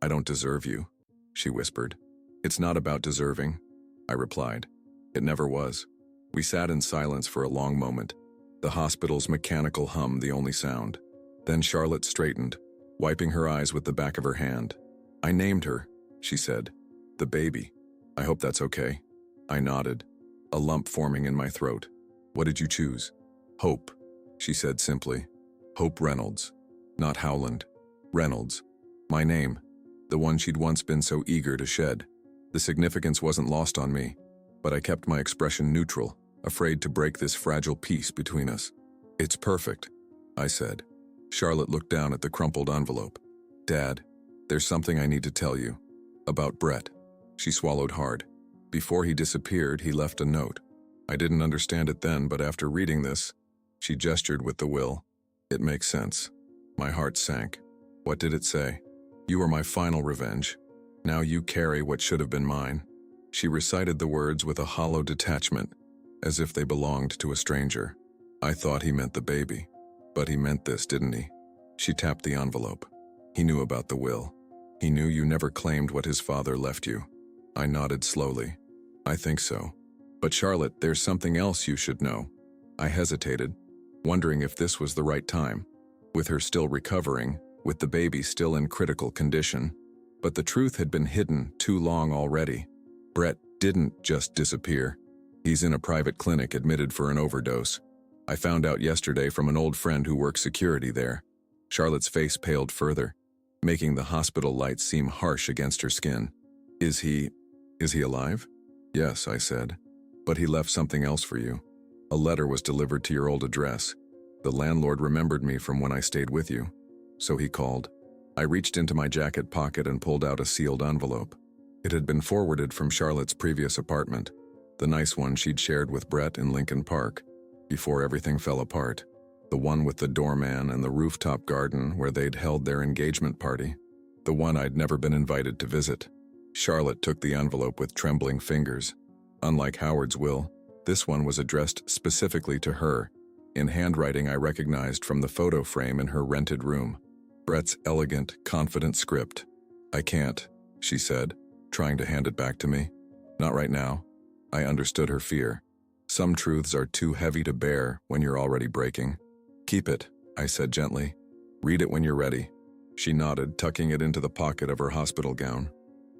"I don't deserve you," she whispered. "It's not about deserving," I replied. "It never was." We sat in silence for a long moment, the hospital's mechanical hum the only sound. Then Charlotte straightened, wiping her eyes with the back of her hand. "I named her," she said. "The baby. I hope that's okay." I nodded, a lump forming in my throat. "What did you choose?" "Hope," she said simply. "Hope Reynolds. Not Howland. Reynolds. My name. The one she'd once been so eager to shed." The significance wasn't lost on me, but I kept my expression neutral, afraid to break this fragile peace between us. "It's perfect," I said. Charlotte looked down at the crumpled envelope. "Dad, there's something I need to tell you. About Brett." She swallowed hard. "Before he disappeared, he left a note. I didn't understand it then, but after reading this," she gestured with the will, "it makes sense." My heart sank. "What did it say?" "You are my final revenge. Now you carry what should have been mine." She recited the words with a hollow detachment, as if they belonged to a stranger. I thought he meant the baby. But he meant this, didn't he? She tapped the envelope. "He knew about the will. He knew you never claimed what his father left you." I nodded slowly. "I think so. But Charlotte, there's something else you should know." I hesitated, wondering if this was the right time, with her still recovering, with the baby still in critical condition. But the truth had been hidden too long already. Brett didn't just disappear. He's in a private clinic admitted for an overdose. I found out yesterday from an old friend who works security there. Charlotte's face paled further, making the hospital lights seem harsh against her skin. Is he alive?" "Yes," I said. "But he left something else for you. A letter was delivered to your old address. The landlord remembered me from when I stayed with you, so he called." I reached into my jacket pocket and pulled out a sealed envelope. It had been forwarded from Charlotte's previous apartment, the nice one she'd shared with Brett in Lincoln Park, before everything fell apart. The one with the doorman and the rooftop garden where they'd held their engagement party. The one I'd never been invited to visit. Charlotte took the envelope with trembling fingers. Unlike Howard's will, this one was addressed specifically to her, in handwriting I recognized from the photo frame in her rented room. Brett's elegant, confident script. "I can't," she said, trying to hand it back to me. "Not right now." I understood her fear. Some truths are too heavy to bear when you're already breaking. "Keep it," I said gently. "Read it when you're ready." She nodded, tucking it into the pocket of her hospital gown.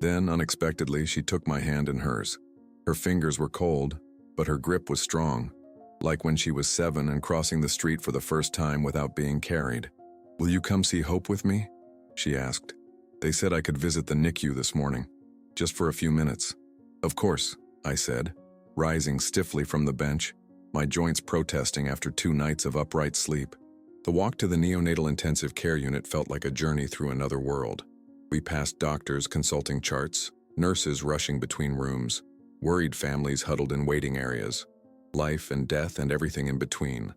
Then, unexpectedly, she took my hand in hers. Her fingers were cold, but her grip was strong, like when she was 7 and crossing the street for the first time without being carried. "Will you come see Hope with me?" she asked. "They said I could visit the NICU this morning, just for a few minutes." "Of course," I said, rising stiffly from the bench, my joints protesting after 2 nights of upright sleep. The walk to the neonatal intensive care unit felt like a journey through another world. We passed doctors consulting charts, nurses rushing between rooms, worried families huddled in waiting areas, life and death and everything in between,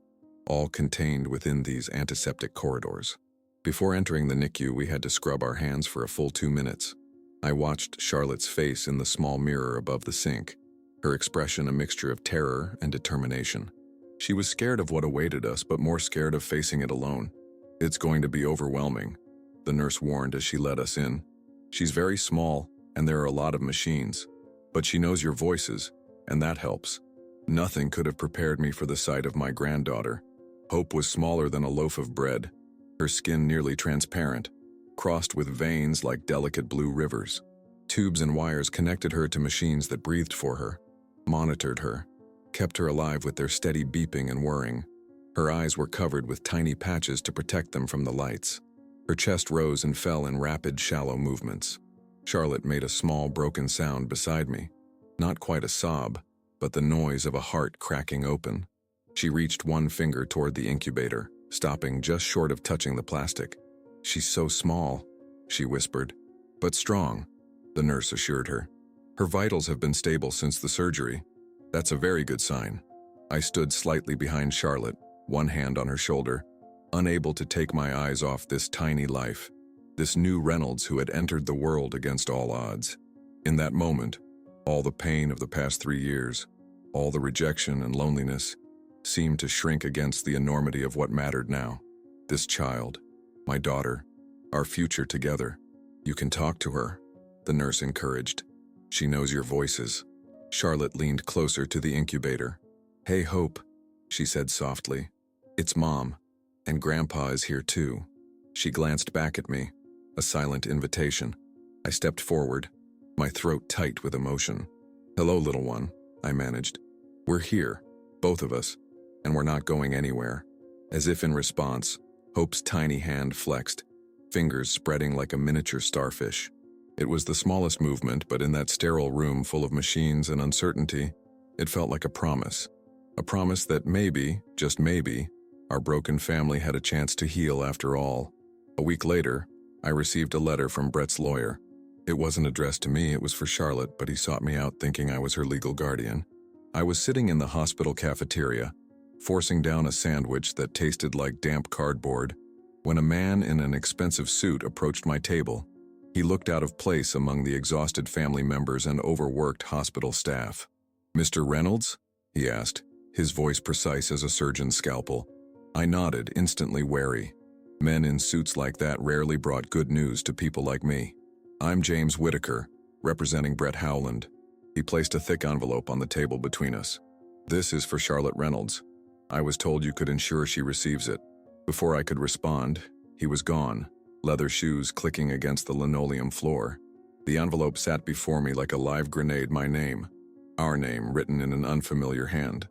all contained within these antiseptic corridors. Before entering the NICU, we had to scrub our hands for a full 2 minutes. I watched Charlotte's face in the small mirror above the sink, her expression a mixture of terror and determination. She was scared of what awaited us, but more scared of facing it alone. "It's going to be overwhelming," the nurse warned as she let us in. "She's very small, and there are a lot of machines. But she knows your voices, and that helps." Nothing could have prepared me for the sight of my granddaughter. Hope was smaller than a loaf of bread, her skin nearly transparent, crossed with veins like delicate blue rivers. Tubes and wires connected her to machines that breathed for her, monitored her, kept her alive with their steady beeping and whirring. Her eyes were covered with tiny patches to protect them from the lights. Her chest rose and fell in rapid, shallow movements. Charlotte made a small, broken sound beside me. Not quite a sob, but the noise of a heart cracking open. She reached one finger toward the incubator, stopping just short of touching the plastic. "She's so small," she whispered. "But strong," the nurse assured her. "Her vitals have been stable since the surgery. That's a very good sign." I stood slightly behind Charlotte, one hand on her shoulder, unable to take my eyes off this tiny life, this new Reynolds who had entered the world against all odds. In that moment, all the pain of the past 3 years, all the rejection and loneliness, seemed to shrink against the enormity of what mattered now. This child, my daughter, our future together. "You can talk to her," the nurse encouraged. "She knows your voices." Charlotte leaned closer to the incubator. "Hey, Hope," she said softly. "It's Mom, and Grandpa is here too." She glanced back at me, a silent invitation. I stepped forward, my throat tight with emotion. "Hello, little one," I managed. "We're here, both of us, and we're not going anywhere." As if in response, Hope's tiny hand flexed, fingers spreading like a miniature starfish. It was the smallest movement, but in that sterile room full of machines and uncertainty, it felt like a promise. A promise that maybe, just maybe, our broken family had a chance to heal after all. A week later, I received a letter from Brett's lawyer. It wasn't addressed to me, it was for Charlotte, but he sought me out thinking I was her legal guardian. I was sitting in the hospital cafeteria, forcing down a sandwich that tasted like damp cardboard, when a man in an expensive suit approached my table. He looked out of place among the exhausted family members and overworked hospital staff. "Mr. Reynolds?" he asked, his voice precise as a surgeon's scalpel. I nodded, instantly wary. Men in suits like that rarely brought good news to people like me. "I'm James Whitaker, representing Brett Howland." He placed a thick envelope on the table between us. "This is for Charlotte Reynolds. I was told you could ensure she receives it." Before I could respond, he was gone, leather shoes clicking against the linoleum floor. The envelope sat before me like a live grenade, my name, our name written in an unfamiliar hand.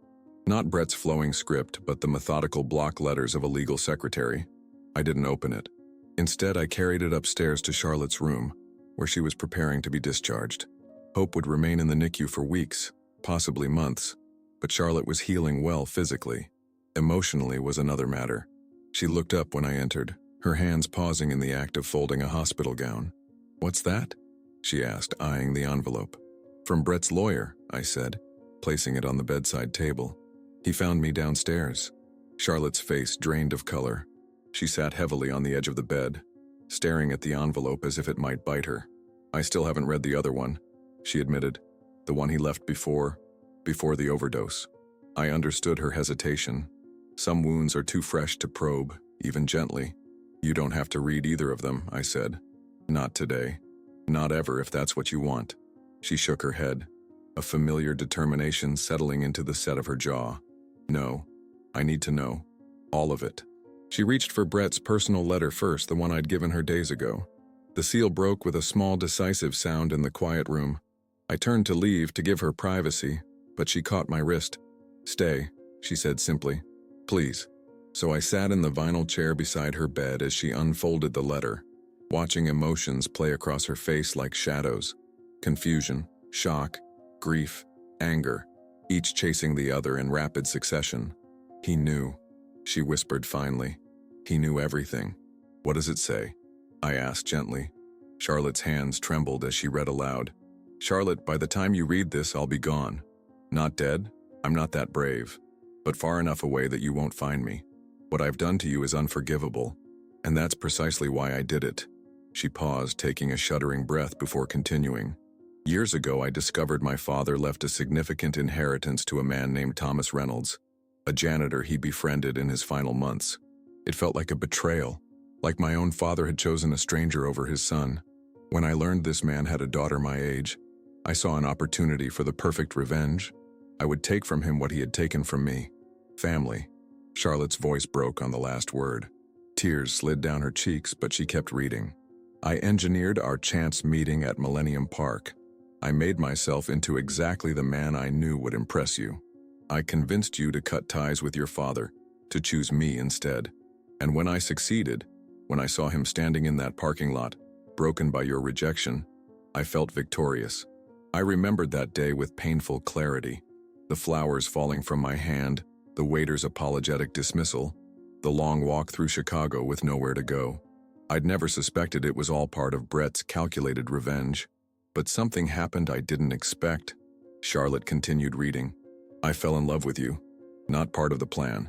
Not Brett's flowing script, but the methodical block letters of a legal secretary. I didn't open it. Instead, I carried it upstairs to Charlotte's room, where she was preparing to be discharged. Hope would remain in the NICU for weeks, possibly months, but Charlotte was healing well physically. Emotionally was another matter. She looked up when I entered, her hands pausing in the act of folding a hospital gown. "What's that?" she asked, eyeing the envelope. "From Brett's lawyer," I said, placing it on the bedside table. "He found me downstairs." Charlotte's face drained of color. She sat heavily on the edge of the bed, staring at the envelope as if it might bite her. "I still haven't read the other one," she admitted. "The one he left before the overdose." I understood her hesitation. Some wounds are too fresh to probe, even gently. "You don't have to read either of them," I said. "Not today. Not ever, if that's what you want." She shook her head, a familiar determination settling into the set of her jaw. "No, I need to know. All of it." She reached for Brett's personal letter first, the one I'd given her days ago. The seal broke with a small, decisive sound in the quiet room. I turned to leave to give her privacy, but she caught my wrist. "Stay," she said simply. "Please." So I sat in the vinyl chair beside her bed as she unfolded the letter, watching emotions play across her face like shadows. Confusion, shock, grief, anger, each chasing the other in rapid succession. "He knew," she whispered finally. "He knew everything." "What does it say?" I asked gently. Charlotte's hands trembled as she read aloud. "Charlotte, by the time you read this, I'll be gone. Not dead, I'm not that brave, but far enough away that you won't find me. What I've done to you is unforgivable, and that's precisely why I did it." She paused, taking a shuddering breath before continuing. "Years ago, I discovered my father left a significant inheritance to a man named Thomas Reynolds, a janitor he befriended in his final months. It felt like a betrayal, like my own father had chosen a stranger over his son. When I learned this man had a daughter my age, I saw an opportunity for the perfect revenge. I would take from him what he had taken from me. Family. Charlotte's voice broke on the last word. Tears slid down her cheeks, but she kept reading. I engineered our chance meeting at Millennium Park. I made myself into exactly the man I knew would impress you. I convinced you to cut ties with your father, to choose me instead. And when I succeeded, when I saw him standing in that parking lot, broken by your rejection, I felt victorious. I remembered that day with painful clarity. The flowers falling from my hand, the waiter's apologetic dismissal, the long walk through Chicago with nowhere to go. I'd never suspected it was all part of Brett's calculated revenge. But something happened I didn't expect. Charlotte continued reading. I fell in love with you, not part of the plan.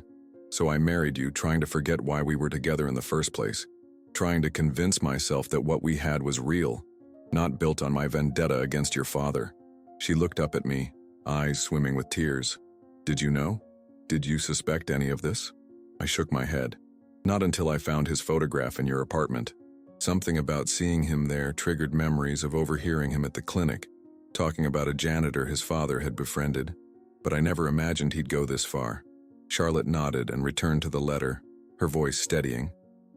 So I married you, trying to forget why we were together in the first place, trying to convince myself that what we had was real, not built on my vendetta against your father. She looked up at me, eyes swimming with tears. Did you know? Did you suspect any of this? I shook my head. Not until I found his photograph in your apartment. Something about seeing him there triggered memories of overhearing him at the clinic, talking about a janitor his father had befriended, but I never imagined he'd go this far. Charlotte nodded and returned to the letter, her voice steadying.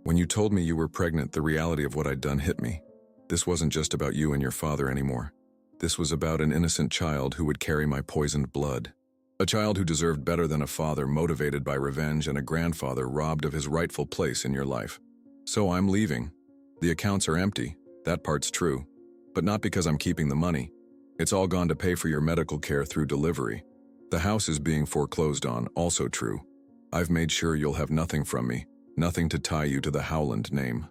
When you told me you were pregnant, the reality of what I'd done hit me. This wasn't just about you and your father anymore. This was about an innocent child who would carry my poisoned blood. A child who deserved better than a father motivated by revenge and a grandfather robbed of his rightful place in your life. So I'm leaving. The accounts are empty, that part's true. But not because I'm keeping the money. It's all gone to pay for your medical care through delivery. The house is being foreclosed on, also true. I've made sure you'll have nothing from me, nothing to tie you to the Howland name.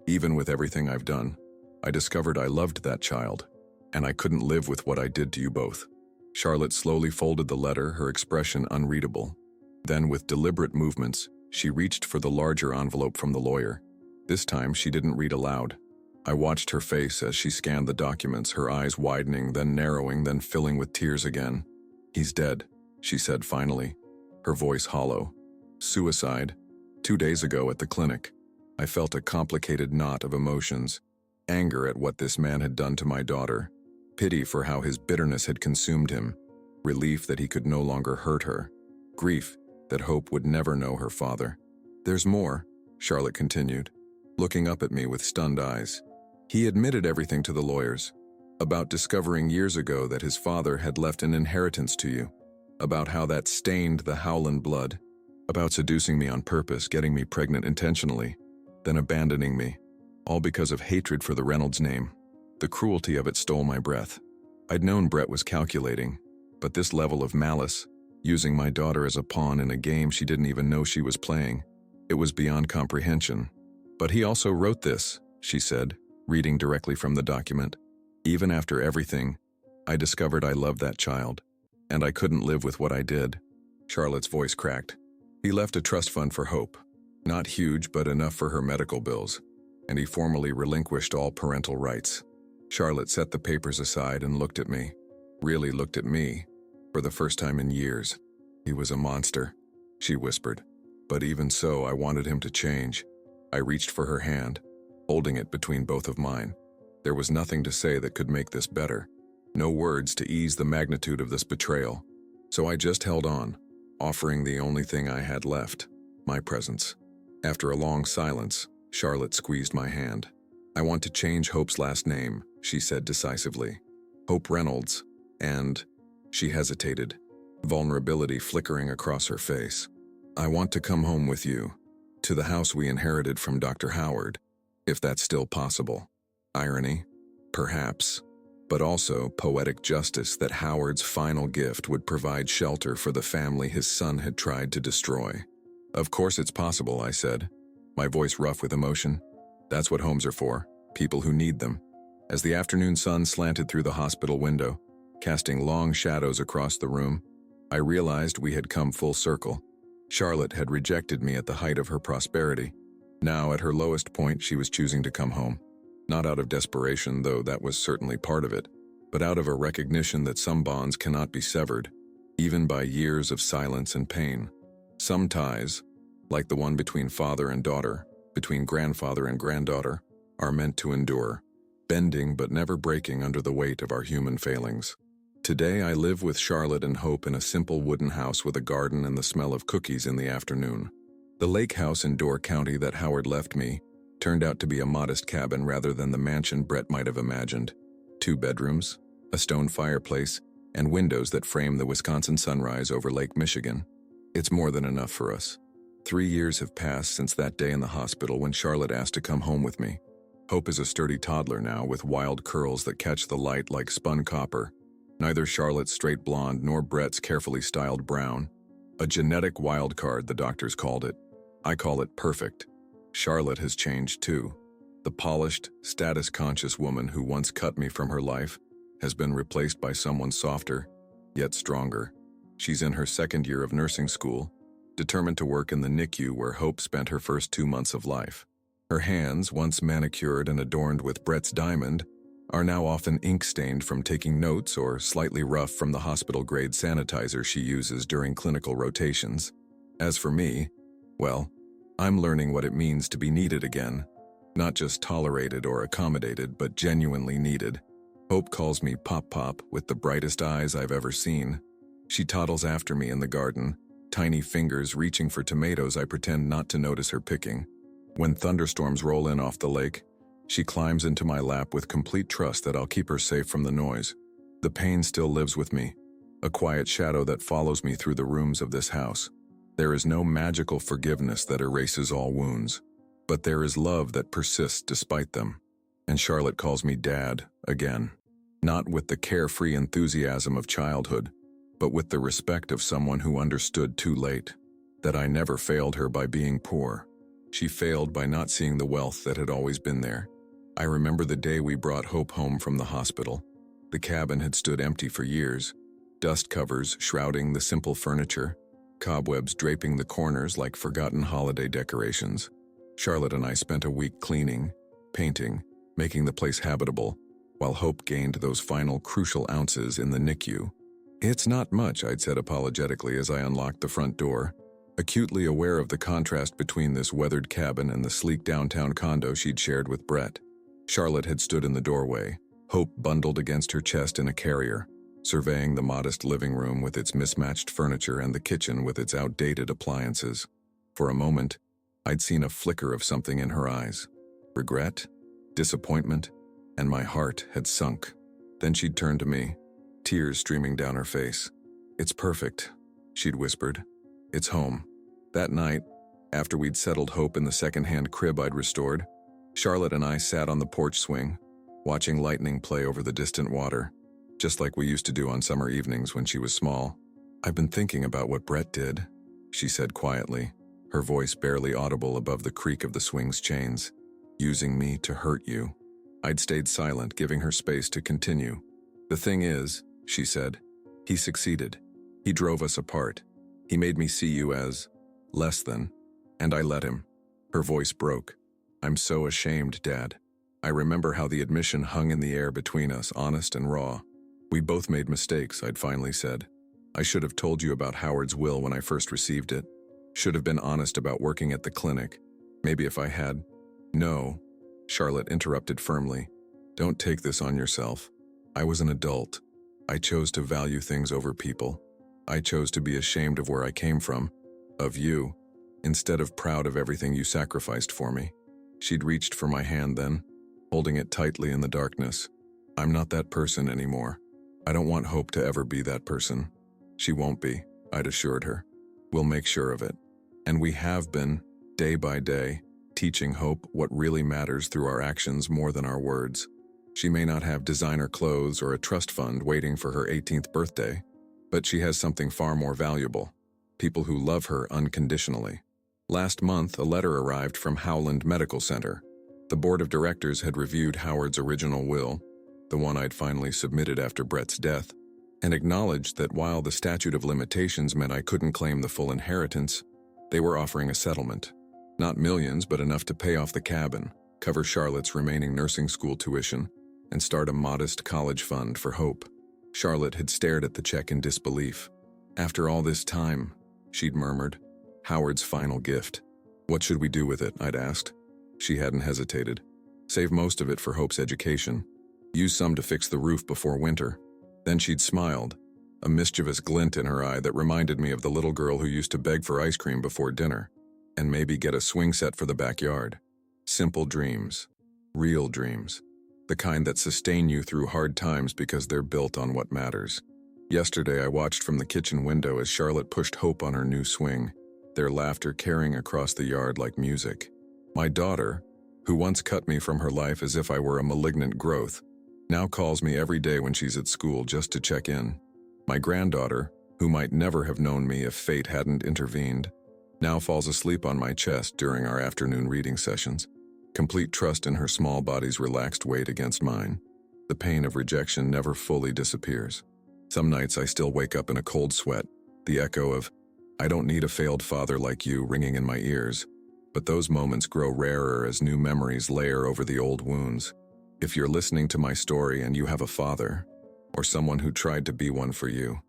Even with everything I've done, I discovered I loved that child, and I couldn't live with what I did to you both. Charlotte slowly folded the letter, her expression unreadable. Then, with deliberate movements, she reached for the larger envelope from the lawyer. This time, she didn't read aloud. I watched her face as she scanned the documents, her eyes widening, then narrowing, then filling with tears again. He's dead, she said finally, her voice hollow. Suicide. 2 days ago at the clinic. I felt a complicated knot of emotions. Anger at what this man had done to my daughter. Pity for how his bitterness had consumed him. Relief that he could no longer hurt her. Grief that Hope would never know her father. There's more, Charlotte continued, looking up at me with stunned eyes. He admitted everything to the lawyers. About discovering years ago that his father had left an inheritance to you. About how that stained the Howland blood. About seducing me on purpose, getting me pregnant intentionally, then abandoning me. All because of hatred for the Reynolds name. The cruelty of it stole my breath. I'd known Brett was calculating, but this level of malice, using my daughter as a pawn in a game she didn't even know she was playing, it was beyond comprehension. But he also wrote this, she said, reading directly from the document. Even after everything, I discovered I loved that child, and I couldn't live with what I did. Charlotte's voice cracked. He left a trust fund for Hope. Not huge, but enough for her medical bills, and he formally relinquished all parental rights. Charlotte set the papers aside and looked at me. Really looked at me, for the first time in years. He was a monster, she whispered. But even so, I wanted him to change. I reached for her hand, holding it between both of mine. There was nothing to say that could make this better. No words to ease the magnitude of this betrayal. So I just held on, offering the only thing I had left, my presence. After a long silence, Charlotte squeezed my hand. I want to change Hope's last name, she said decisively. Hope Reynolds, and she hesitated, vulnerability flickering across her face. I want to come home with you, to the house we inherited from Dr. Howard, if that's still possible. Irony? Perhaps. But also poetic justice that Howard's final gift would provide shelter for the family his son had tried to destroy. Of course it's possible, I said, my voice rough with emotion. That's what homes are for, people who need them. As the afternoon sun slanted through the hospital window, casting long shadows across the room, I realized we had come full circle. Charlotte had rejected me at the height of her prosperity. Now, at her lowest point, she was choosing to come home. Not out of desperation, though that was certainly part of it, but out of a recognition that some bonds cannot be severed, even by years of silence and pain. Some ties, like the one between father and daughter, between grandfather and granddaughter, are meant to endure, bending but never breaking under the weight of our human failings. Today I live with Charlotte and Hope in a simple wooden house with a garden and the smell of cookies in the afternoon. The lake house in Door County that Howard left me turned out to be a modest cabin rather than the mansion Brett might have imagined. 2 bedrooms, a stone fireplace, and windows that frame the Wisconsin sunrise over Lake Michigan. It's more than enough for us. 3 years have passed since that day in the hospital when Charlotte asked to come home with me. Hope is a sturdy toddler now with wild curls that catch the light like spun copper. Neither Charlotte's straight blonde nor Brett's carefully styled brown. A genetic wild card, the doctors called it. I call it perfect. Charlotte has changed too. The polished, status-conscious woman who once cut me from her life has been replaced by someone softer, yet stronger. She's in her 2nd year of nursing school, determined to work in the NICU where Hope spent her first 2 months of life. Her hands, once manicured and adorned with Brett's diamond, are now often ink-stained from taking notes or slightly rough from the hospital-grade sanitizer she uses during clinical rotations. As for me, well, I'm learning what it means to be needed again. Not just tolerated or accommodated, but genuinely needed. Hope calls me Pop Pop with the brightest eyes I've ever seen. She toddles after me in the garden, tiny fingers reaching for tomatoes I pretend not to notice her picking. When thunderstorms roll in off the lake, she climbs into my lap with complete trust that I'll keep her safe from the noise. The pain still lives with me, a quiet shadow that follows me through the rooms of this house. There is no magical forgiveness that erases all wounds, but there is love that persists despite them. And Charlotte calls me Dad, again. Not with the carefree enthusiasm of childhood, but with the respect of someone who understood too late that I never failed her by being poor. She failed by not seeing the wealth that had always been there. I remember the day we brought Hope home from the hospital. The cabin had stood empty for years, dust covers shrouding the simple furniture, cobwebs draping the corners like forgotten holiday decorations. Charlotte and I spent a week cleaning, painting, making the place habitable, while Hope gained those final crucial ounces in the NICU. It's not much, I'd said apologetically as I unlocked the front door, acutely aware of the contrast between this weathered cabin and the sleek downtown condo she'd shared with Brett. Charlotte had stood in the doorway, Hope bundled against her chest in a carrier, surveying the modest living room with its mismatched furniture and the kitchen with its outdated appliances. For a moment, I'd seen a flicker of something in her eyes. Regret, disappointment, and my heart had sunk. Then she'd turned to me, tears streaming down her face. "It's perfect," she'd whispered. "It's home." That night, after we'd settled Hope in the second-hand crib I'd restored, Charlotte and I sat on the porch swing, watching lightning play over the distant water, just like we used to do on summer evenings when she was small. "I've been thinking about what Brett did," she said quietly, her voice barely audible above the creak of the swing's chains. "Using me to hurt you." I'd stayed silent, giving her space to continue. "The thing is," she said, "he succeeded. He drove us apart. He made me see you as less than, and I let him." Her voice broke. "I'm so ashamed, Dad." I remember how the admission hung in the air between us, honest and raw. "We both made mistakes," I'd finally said. "I should have told you about Howard's will when I first received it. Should have been honest about working at the clinic. Maybe if I had—" "No," Charlotte interrupted firmly. "Don't take this on yourself. I was an adult. I chose to value things over people. I chose to be ashamed of where I came from, of you, instead of proud of everything you sacrificed for me." She'd reached for my hand then, holding it tightly in the darkness. "I'm not that person anymore. I don't want Hope to ever be that person." "She won't be," I'd assured her. "We'll make sure of it." And we have been, day by day, teaching Hope what really matters through our actions more than our words. She may not have designer clothes or a trust fund waiting for her 18th birthday, but she has something far more valuable: people who love her unconditionally. Last month, a letter arrived from Howland Medical Center. The board of directors had reviewed Howard's original will, the one I'd finally submitted after Brett's death, and acknowledged that while the statute of limitations meant I couldn't claim the full inheritance, they were offering a settlement. Not millions, but enough to pay off the cabin, cover Charlotte's remaining nursing school tuition, and start a modest college fund for Hope. Charlotte had stared at the check in disbelief. "After all this time," she'd murmured, Howard's final gift. What should we do with it? I'd asked. She hadn't hesitated. Save most of it for Hope's education. Use some to fix the roof before winter. Then she'd smiled, a mischievous glint in her eye that reminded me of the little girl who used to beg for ice cream before dinner, and maybe get a swing set for the backyard. Simple dreams. Real dreams. The kind that sustain you through hard times because they're built on what matters. Yesterday I watched from the kitchen window as Charlotte pushed Hope on her new swing, their laughter carrying across the yard like music. My daughter, who once cut me from her life as if I were a malignant growth, now calls me every day when she's at school just to check in. My granddaughter, who might never have known me if fate hadn't intervened, now falls asleep on my chest during our afternoon reading sessions, complete trust in her small body's relaxed weight against mine. The pain of rejection never fully disappears. Some nights I still wake up in a cold sweat, the echo of, "I don't need a failed father like you," ringing in my ears. But those moments grow rarer as new memories layer over the old wounds. If you're listening to my story and you have a father, or someone who tried to be one for you,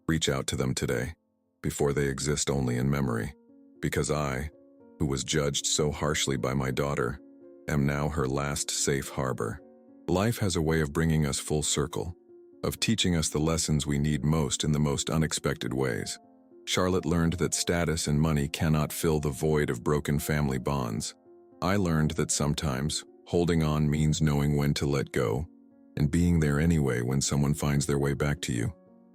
reach out to them today, before they exist only in memory. Because I, who was judged so harshly by my daughter, am now her last safe harbor. Life has a way of bringing us full circle, of teaching us the lessons we need most in the most unexpected ways. Charlotte learned that status and money cannot fill the void of broken family bonds. I learned that sometimes holding on means knowing when to let go, and being there anyway when someone finds their way back to you.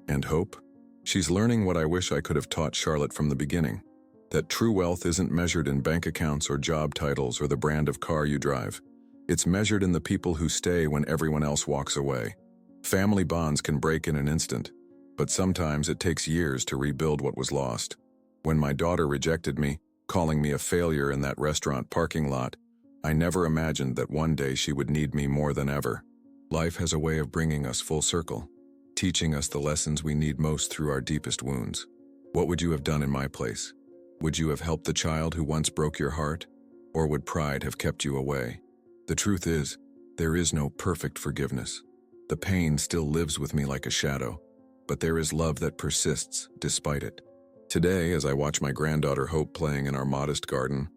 And Hope? She's learning what I wish I could have taught Charlotte from the beginning, that true wealth isn't measured in bank accounts or job titles or the brand of car you drive. It's measured in the people who stay when everyone else walks away. Family bonds can break in an instant, but sometimes it takes years to rebuild what was lost. When my daughter rejected me, calling me a failure in that restaurant parking lot, I never imagined that one day she would need me more than ever. Life has a way of bringing us full circle, teaching us the lessons we need most through our deepest wounds. What would you have done in my place? Would you have helped the child who once broke your heart? Or would pride have kept you away? The truth is, there is no perfect forgiveness. The pain still lives with me like a shadow, but there is love that persists despite it. Today, as I watch my granddaughter Hope playing in our modest garden,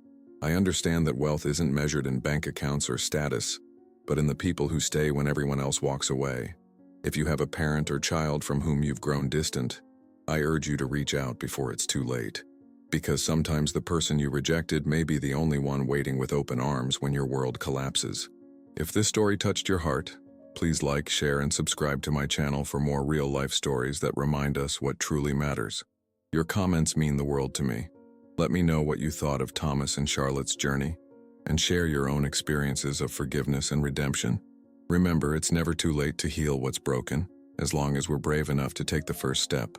I understand that wealth isn't measured in bank accounts or status, but in the people who stay when everyone else walks away. If you have a parent or child from whom you've grown distant, I urge you to reach out before it's too late. Because sometimes the person you rejected may be the only one waiting with open arms when your world collapses. If this story touched your heart, please like, share, and subscribe to my channel for more real-life stories that remind us what truly matters. Your comments mean the world to me. Let me know what you thought of Thomas and Charlotte's journey, and share your own experiences of forgiveness and redemption. Remember, it's never too late to heal what's broken, as long as we're brave enough to take the first step.